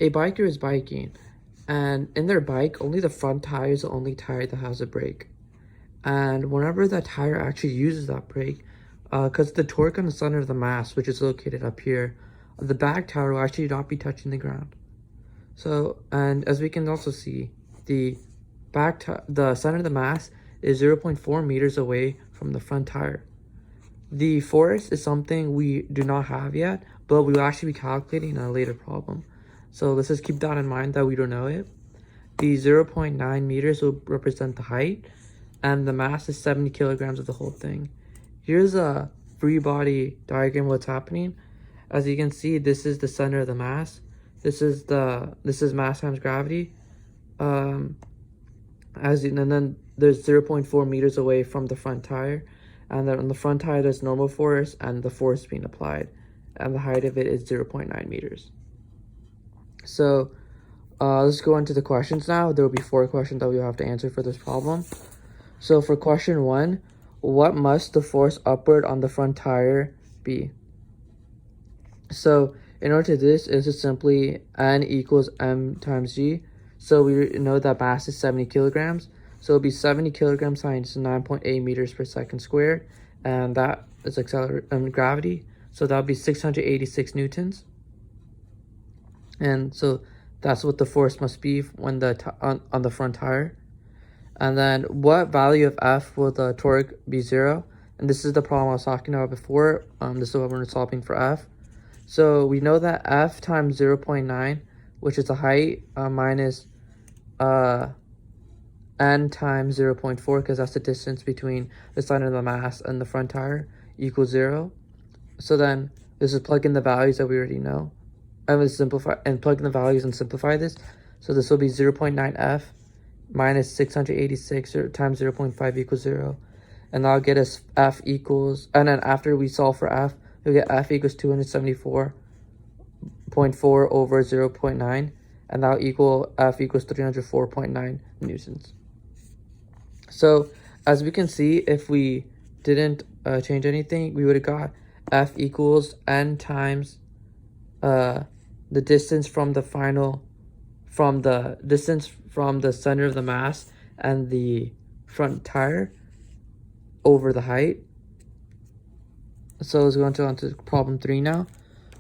A biker is biking, and in their bike, only the front tire is the only tire that has a brake. And whenever that tire actually uses that brake, because the torque on the center of the mass, which is located up here, the back tire will actually not be touching the ground. So, and as we can also see, the the center of the mass is 0.4 meters away from the front tire. The force is something we do not have yet, but we will actually be calculating in a later problem. So let's just keep that in mind that we don't know it. The 0.9 meters will represent the height, and the mass is 70 kilograms of the whole thing. Here's a free body diagram of what's happening. As you can see, this is the center of the mass. This is mass times gravity. And then there's 0.4 meters away from the front tire. And then on the front tire, there's normal force and the force being applied. And the height of it is 0.9 meters. So let's go into the questions now. There will be 4 questions that we will have to answer for this problem. So for question 1, what must the force upward on the front tire be? So in order to do this, it's just simply N equals M times G. So we know that mass is 70 kilograms. So it'll be 70 kilograms times 9.8 meters per second squared. And that is gravity. So that'll be 686 newtons. And so that's what the force must be when on the front tire. And then what value of F will the torque be 0? And this is the problem I was talking about before. This is what we're solving for F. So we know that F times 0.9, which is the height, minus N times 0.4, because that's the distance between the center of the mass and the front tire, equals 0. So then this is plug in the values that we already know. I'm going to simplify and plug in the values and simplify this. So this will be 0.9 F minus 686 times 0.5 equals 0. And that'll get us F equals, and then after we solve for F, we'll get F equals 274.4 over 0.9. And that'll equal F equals 304.9 newtons. So as we can see, if we didn't change anything, we would have got F equals N times the distance from the center of the mass and the front tire over the height. So let's go on to problem 3 now.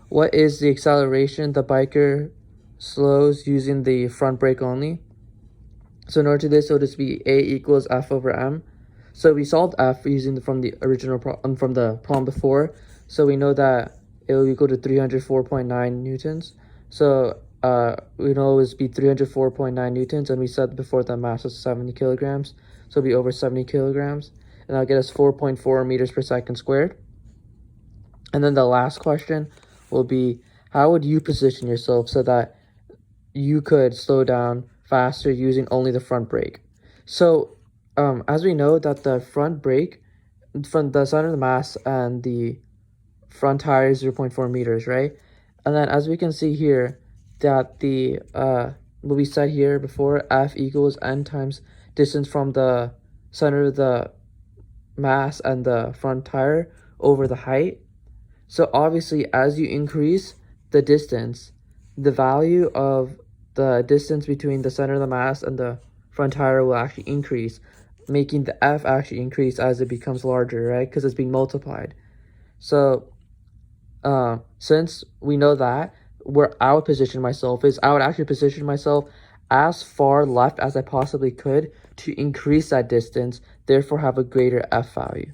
What is the acceleration the biker slows using the front brake only? So in order to this, it'll just be A equals F over M. So we solved F using from the original from the problem before. So we know that it will equal to 304.9 newtons. So we know it would be 304.9 newtons, and we said before that mass was 70 kilograms. So it'll be over 70 kilograms. And that'll get us 4.4 meters per second squared. And then the last question will be, how would you position yourself so that you could slow down faster using only the front brake? So as we know that the front brake, from the center of the mass and the front tire is 0.4 meters, right? And then as we can see here, that the what we said here before, F equals N times distance from the center of the mass and the front tire over the height. So obviously, as you increase the distance, the value of the distance between the center of the mass and the front tire will actually increase, making the F actually increase as it becomes larger, right? Because it's being multiplied. So since we know that, where I would position myself is I would actually position myself as far left as I possibly could to increase that distance, therefore have a greater F value.